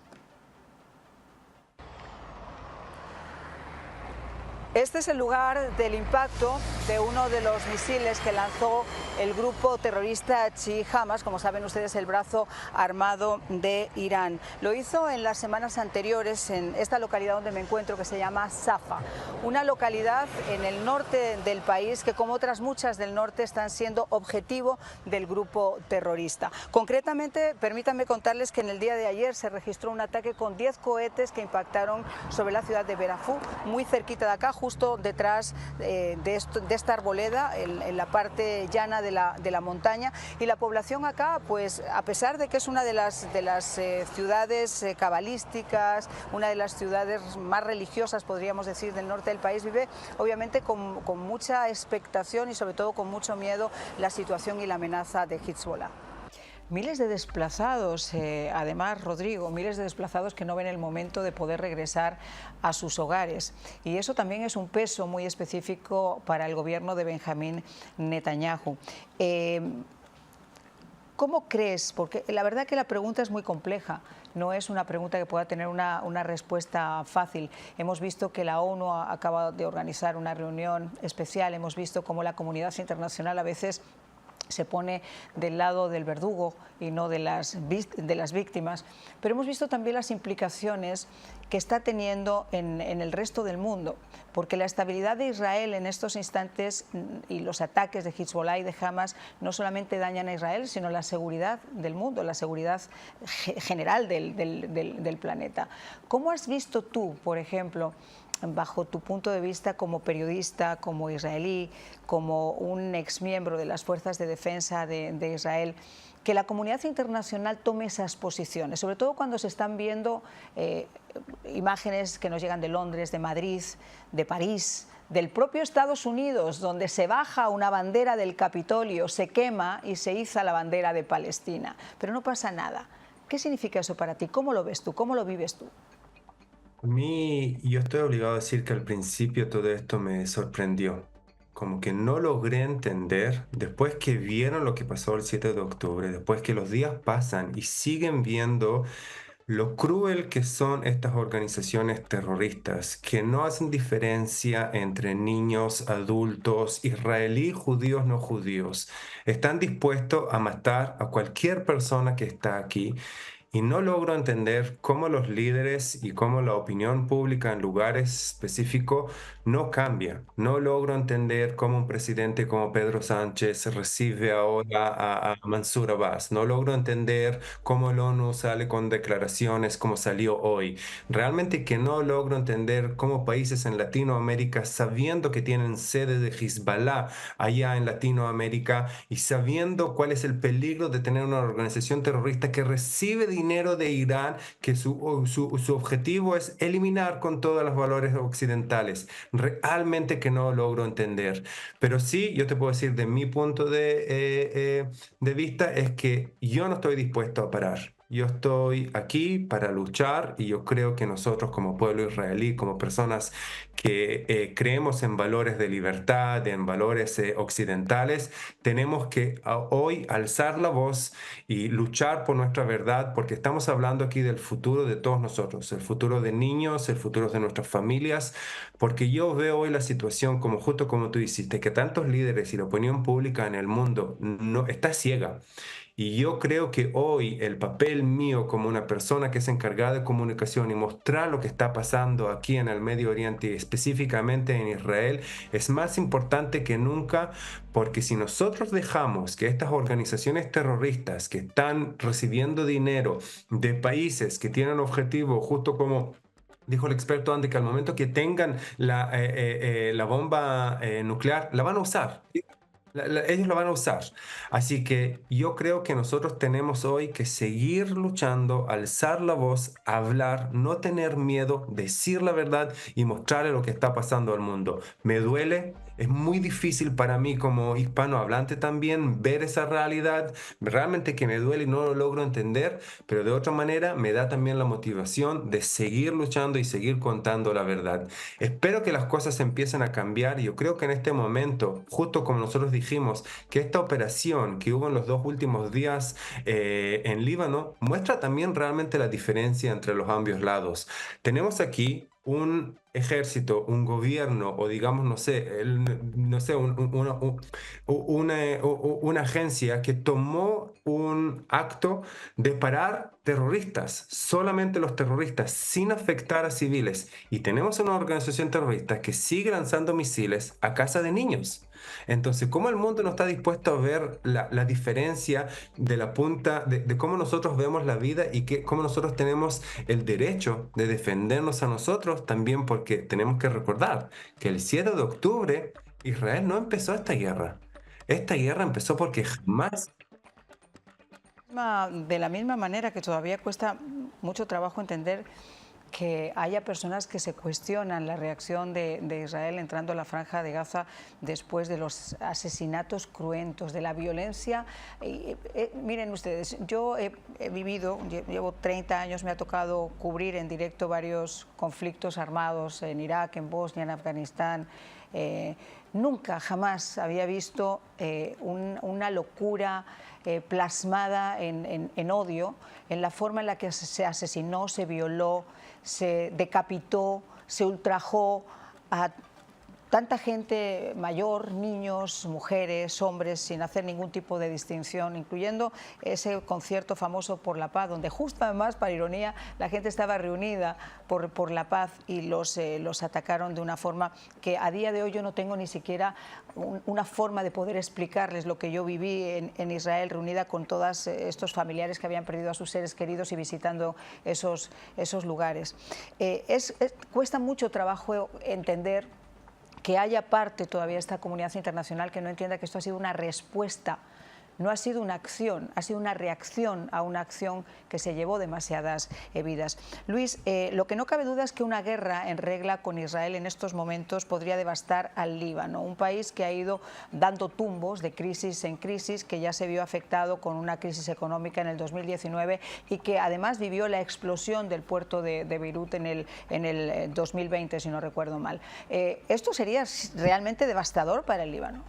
Este es el lugar del impacto de uno de los misiles que lanzó el grupo terrorista chií Hamas, como saben ustedes, el brazo armado de Irán. Lo hizo en las semanas anteriores en esta localidad donde me encuentro, que se llama Safa, una localidad en el norte del país que, como otras muchas del norte, están siendo objetivo del grupo terrorista. Concretamente, permítanme contarles que en el día de ayer se registró un ataque con 10 cohetes que impactaron sobre la ciudad de Berafú, muy cerquita de acá, justo detrás de esta arboleda, en la parte llana de la montaña, y la población acá, pues a pesar de que es una de las ciudades cabalísticas, una de las ciudades más religiosas, podríamos decir, del norte del país, vive obviamente con mucha expectación y sobre todo con mucho miedo la situación y la amenaza de Hezbollah. Miles de desplazados, además, Rodrigo, miles de desplazados que no ven el momento de poder regresar a sus hogares. Y eso también es un peso muy específico para el gobierno de Benjamín Netanyahu. ¿Cómo crees? Porque la verdad que la pregunta es muy compleja. No es una pregunta que pueda tener una respuesta fácil. Hemos visto que la ONU acaba de organizar una reunión especial. Hemos visto cómo la comunidad internacional a veces se pone del lado del verdugo y no de las víctimas, pero hemos visto también las implicaciones que está teniendo en el resto del mundo, porque la estabilidad de Israel en estos instantes y los ataques de Hezbollah y de Hamas no solamente dañan a Israel, sino la seguridad del mundo, la seguridad general del planeta. ¿Cómo has visto tú, por ejemplo, bajo tu punto de vista como periodista, como israelí, como un exmiembro de las fuerzas de defensa de Israel, que la comunidad internacional tome esas posiciones, sobre todo cuando se están viendo imágenes que nos llegan de Londres, de Madrid, de París, del propio Estados Unidos, donde se baja una bandera del Capitolio, se quema y se iza la bandera de Palestina, pero no pasa nada? ¿Qué significa eso para ti? ¿Cómo lo ves tú? ¿Cómo lo vives tú? A mí, yo estoy obligado a decir que al principio todo esto me sorprendió. Como que no logré entender, después que vieron lo que pasó el 7 de octubre, después que los días pasan y siguen viendo lo cruel que son estas organizaciones terroristas, que no hacen diferencia entre niños, adultos, israelíes, judíos, no judíos. Están dispuestos a matar a cualquier persona que está aquí. Y no logro entender cómo los líderes y cómo la opinión pública en lugares específicos no cambia. No logro entender cómo un presidente como Pedro Sánchez recibe ahora a Mansour Abbas. No logro entender cómo el ONU sale con declaraciones como salió hoy. Realmente que no logro entender cómo países en Latinoamérica, sabiendo que tienen sede de Hezbollah allá en Latinoamérica y sabiendo cuál es el peligro de tener una organización terrorista que recibe dinero de Irán, que su objetivo es eliminar con todos los valores occidentales. Realmente que no logro entender. Pero sí, yo te puedo decir de mi punto de vista es que yo no estoy dispuesto a parar. Yo estoy aquí para luchar y yo creo que nosotros como pueblo israelí, como personas que creemos en valores de libertad, en valores occidentales, tenemos que hoy alzar la voz y luchar por nuestra verdad, porque estamos hablando aquí del futuro de todos nosotros, el futuro de niños, el futuro de nuestras familias, porque yo veo hoy la situación como justo como tú hiciste, que tantos líderes y la opinión pública en el mundo no está ciega. Y yo creo que hoy el papel mío como una persona que es encargada de comunicación y mostrar lo que está pasando aquí en el Medio Oriente y específicamente en Israel es más importante que nunca, porque si nosotros dejamos que estas organizaciones terroristas que están recibiendo dinero de países que tienen objetivo, justo como dijo el experto Andy, que al momento que tengan la bomba nuclear, la van a usar. Ellos lo van a usar. Así que yo creo que nosotros tenemos hoy que seguir luchando, alzar la voz, hablar, no tener miedo, decir la verdad y mostrarle lo que está pasando al mundo. Me duele, es muy difícil para mí como hispanohablante también ver esa realidad. Realmente que me duele y no lo logro entender, pero de otra manera me da también la motivación de seguir luchando y seguir contando la verdad. Espero que las cosas empiecen a cambiar. Yo creo que en este momento, justo como nosotros dijimos, que esta operación que hubo en los 2 últimos días en Líbano muestra también realmente la diferencia entre los ambos lados. Tenemos aquí un ejército, un gobierno o digamos, no sé, una agencia que tomó un acto de parar terroristas, solamente los terroristas, sin afectar a civiles. Y tenemos una organización terrorista que sigue lanzando misiles a casa de niños. Entonces, ¿cómo el mundo no está dispuesto a ver la diferencia de la punta, de cómo nosotros vemos la vida y cómo nosotros tenemos el derecho de defendernos a nosotros también? Porque tenemos que recordar que el 7 de octubre Israel no empezó esta guerra. Esta guerra empezó porque jamás... De la misma manera que todavía cuesta mucho trabajo entender que haya personas que se cuestionan la reacción de Israel entrando a la Franja de Gaza después de los asesinatos cruentos, de la violencia. Miren ustedes, yo he vivido, llevo 30 años, me ha tocado cubrir en directo varios conflictos armados en Irak, en Bosnia, en Afganistán. Nunca, jamás había visto una locura plasmada en odio, en la forma en la que se asesinó, se violó, se decapitó, se ultrajó a tanta gente mayor, niños, mujeres, hombres, sin hacer ningún tipo de distinción, incluyendo ese concierto famoso por la paz, donde justo además, para ironía, la gente estaba reunida por la paz y los atacaron de una forma que a día de hoy yo no tengo ni siquiera una forma de poder explicarles lo que yo viví en Israel, reunida con todos estos familiares que habían perdido a sus seres queridos y visitando esos lugares. Cuesta mucho trabajo entender que haya parte todavía de esta comunidad internacional que no entienda que esto ha sido una respuesta, no ha sido una acción, ha sido una reacción a una acción que se llevó demasiadas vidas. Luis, lo que no cabe duda es que una guerra en regla con Israel en estos momentos podría devastar al Líbano, un país que ha ido dando tumbos de crisis en crisis, que ya se vio afectado con una crisis económica en el 2019 y que además vivió la explosión del puerto de Beirut en el 2020, si no recuerdo mal. ¿Esto sería realmente devastador para el Líbano?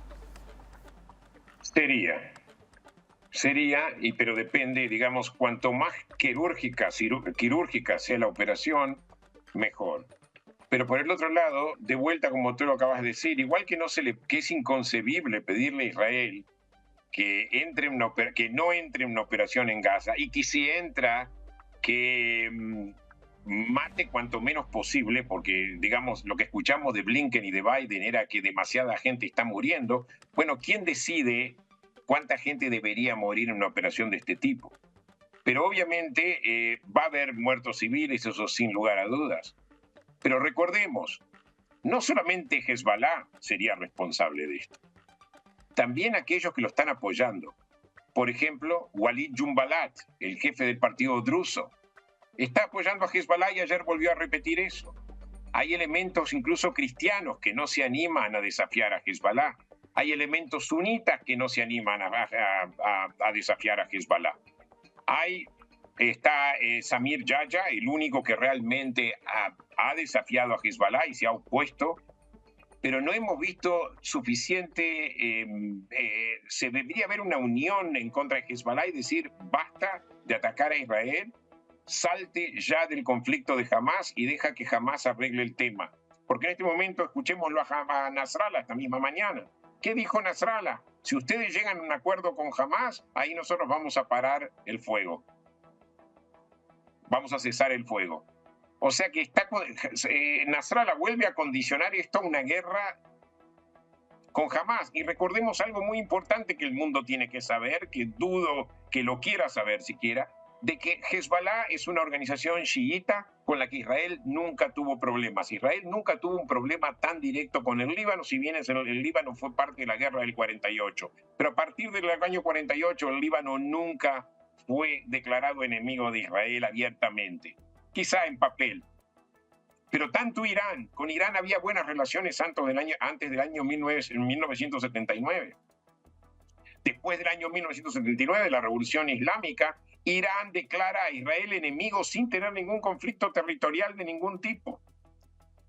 Sería, pero depende, digamos, cuanto más quirúrgica sea la operación, mejor. Pero por el otro lado, de vuelta, como tú lo acabas de decir, igual que que es inconcebible pedirle a Israel que no entre en una operación en Gaza y que si entra, que mate cuanto menos posible, porque, digamos, lo que escuchamos de Blinken y de Biden era que demasiada gente está muriendo. Bueno, ¿quién decide cuánta gente debería morir en una operación de este tipo? Pero obviamente va a haber muertos civiles, eso sin lugar a dudas. Pero recordemos, no solamente Hezbollah sería responsable de esto, también aquellos que lo están apoyando. Por ejemplo, Walid Jumblatt, el jefe del partido druso, está apoyando a Hezbollah y ayer volvió a repetir eso. Hay elementos incluso cristianos que no se animan a desafiar a Hezbollah. Hay elementos sunitas que no se animan a desafiar a Hezbollah. Está Samir Yahya, el único que realmente ha desafiado a Hezbollah y se ha opuesto, pero no hemos visto suficiente. Se debería haber una unión en contra de Hezbollah y decir basta de atacar a Israel, salte ya del conflicto de Hamas y deja que Hamas arregle el tema. Porque en este momento, escuchémoslo a Nasrallah esta misma mañana. ¿Qué dijo Nasrallah? Si ustedes llegan a un acuerdo con Hamás, ahí nosotros vamos a parar el fuego. Vamos a cesar el fuego. O sea que Nasrallah vuelve a condicionar esto a una guerra con Hamás. Y recordemos algo muy importante que el mundo tiene que saber, que dudo que lo quiera saber siquiera, de que Hezbollah es una organización chiita con la que Israel nunca tuvo problemas. Israel nunca tuvo un problema tan directo con el Líbano, si bien el Líbano fue parte de la guerra del 48. Pero a partir del año 48 el Líbano nunca fue declarado enemigo de Israel abiertamente, quizá en papel. Pero tanto Irán, con Irán había buenas relaciones antes del año 1979. Después del año 1979, la Revolución Islámica, Irán declara a Israel enemigo sin tener ningún conflicto territorial de ningún tipo.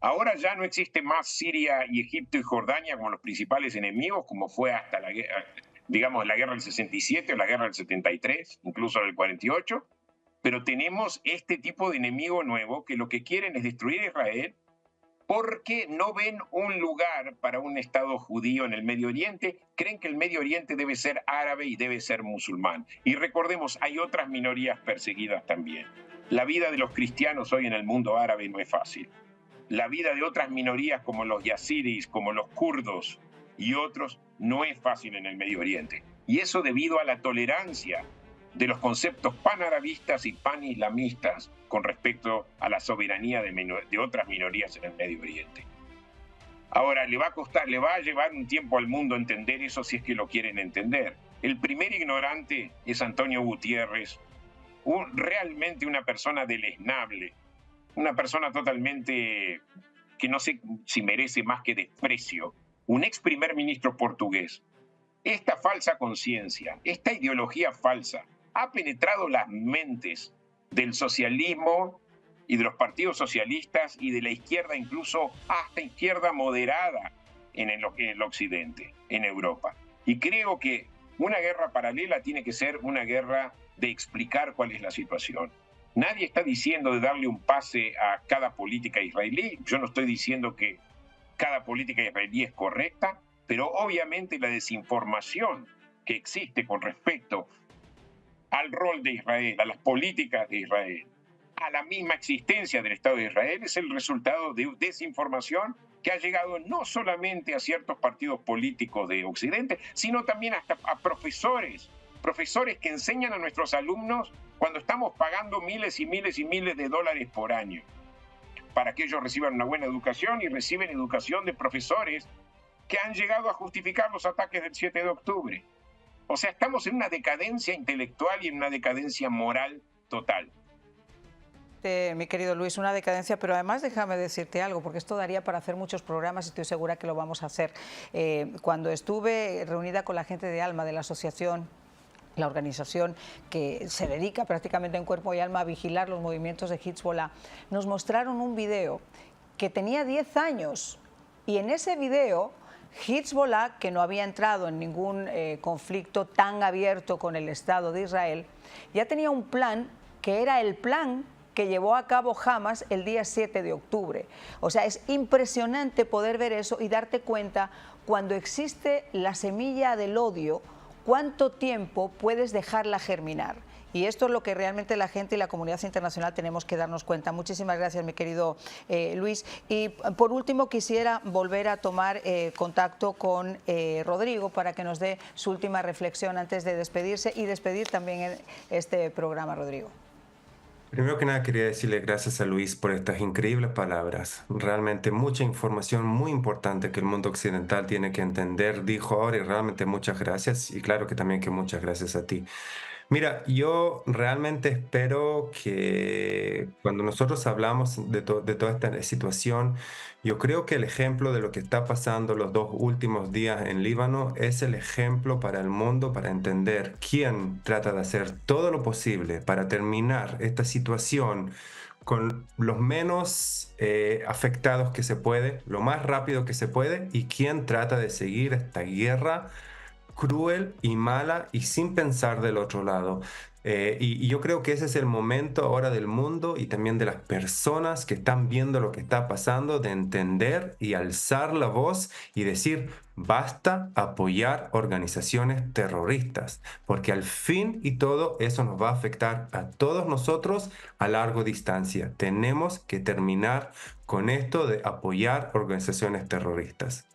Ahora ya no existe más Siria y Egipto y Jordania como los principales enemigos, como fue hasta la guerra del 67 o la guerra del 73, incluso del 48. Pero tenemos este tipo de enemigo nuevo que lo que quieren es destruir a Israel porque no ven un lugar para un Estado judío en el Medio Oriente, creen que el Medio Oriente debe ser árabe y debe ser musulmán. Y recordemos, hay otras minorías perseguidas también. La vida de los cristianos hoy en el mundo árabe no es fácil. La vida de otras minorías como los yaziris, como los kurdos y otros, no es fácil en el Medio Oriente. Y eso debido a la tolerancia de los conceptos panarabistas y panislamistas con respecto a la soberanía de otras minorías en el Medio Oriente. Ahora, le va a llevar un tiempo al mundo entender eso si es que lo quieren entender. El primer ignorante es Antonio Gutiérrez, realmente una persona deleznable, una persona totalmente que no sé si merece más que desprecio, un ex primer ministro portugués. Esta falsa conciencia, esta ideología falsa, ha penetrado las mentes del socialismo y de los partidos socialistas y de la izquierda, incluso hasta izquierda moderada en el occidente, en Europa. Y creo que una guerra paralela tiene que ser una guerra de explicar cuál es la situación. Nadie está diciendo de darle un pase a cada política israelí. Yo no estoy diciendo que cada política israelí es correcta, pero obviamente la desinformación que existe con respecto al rol de Israel, a las políticas de Israel, a la misma existencia del Estado de Israel, es el resultado de desinformación que ha llegado no solamente a ciertos partidos políticos de Occidente, sino también hasta a profesores que enseñan a nuestros alumnos cuando estamos pagando miles y miles y miles de dólares por año para que ellos reciban una buena educación, y reciben educación de profesores que han llegado a justificar los ataques del 7 de octubre. O sea, estamos en una decadencia intelectual y en una decadencia moral total. Mi querido Luis, una decadencia, pero además déjame decirte algo, porque esto daría para hacer muchos programas y estoy segura que lo vamos a hacer. Cuando estuve reunida con la gente de Alma, de la asociación, la organización que se dedica prácticamente en cuerpo y alma a vigilar los movimientos de Hezbollah, nos mostraron un video que tenía 10 años y en ese video Hezbollah, que no había entrado en ningún conflicto tan abierto con el Estado de Israel, ya tenía un plan que era el plan que llevó a cabo Hamas el día 7 de octubre. O sea, es impresionante poder ver eso y darte cuenta cuando existe la semilla del odio, cuánto tiempo puedes dejarla germinar. Y esto es lo que realmente la gente y la comunidad internacional tenemos que darnos cuenta. Muchísimas gracias, mi querido Luis. Y por último, quisiera volver a tomar contacto con Rodrigo para que nos dé su última reflexión antes de despedirse y despedir también este programa, Rodrigo. Primero que nada quería decirle gracias a Luis por estas increíbles palabras. Realmente mucha información muy importante que el mundo occidental tiene que entender, dijo ahora, y realmente muchas gracias. Y claro que también que muchas gracias a ti. Mira, yo realmente espero que cuando nosotros hablamos de toda esta situación, yo creo que el ejemplo de lo que está pasando los 2 últimos días en Líbano es el ejemplo para el mundo para entender quién trata de hacer todo lo posible para terminar esta situación con los menos afectados que se puede, lo más rápido que se puede, y quién trata de seguir esta guerra cruel y mala y sin pensar del otro lado. Y yo creo que ese es el momento ahora del mundo y también de las personas que están viendo lo que está pasando, de entender y alzar la voz y decir Basta apoyar organizaciones terroristas, porque al fin y todo eso nos va a afectar a todos nosotros a larga distancia. Tenemos que terminar con esto de apoyar organizaciones terroristas.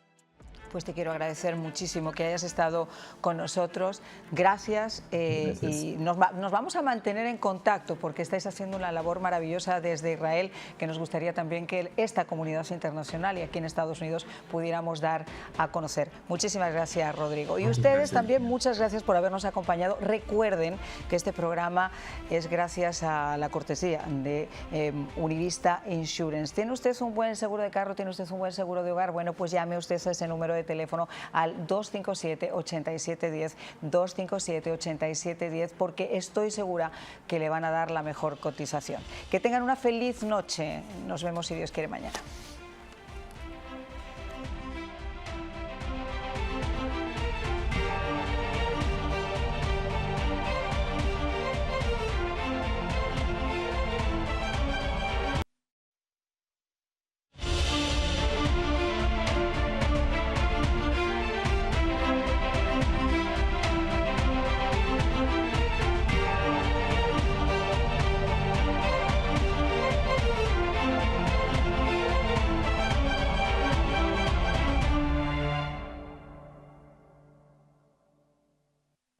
Pues te quiero agradecer muchísimo que hayas estado con nosotros. Gracias, y nos vamos a mantener en contacto porque estáis haciendo una labor maravillosa desde Israel que nos gustaría también que esta comunidad internacional y aquí en Estados Unidos pudiéramos dar a conocer. Muchísimas gracias, Rodrigo. Y ustedes también, muchas gracias por habernos acompañado. Recuerden que este programa es gracias a la cortesía de Univista Insurance. ¿Tiene usted un buen seguro de carro? ¿Tiene usted un buen seguro de hogar? Bueno, pues llame usted a ese número de teléfono al 257-8710, 257-8710, porque estoy segura que le van a dar la mejor cotización. Que tengan una feliz noche. Nos vemos, si Dios quiere, mañana.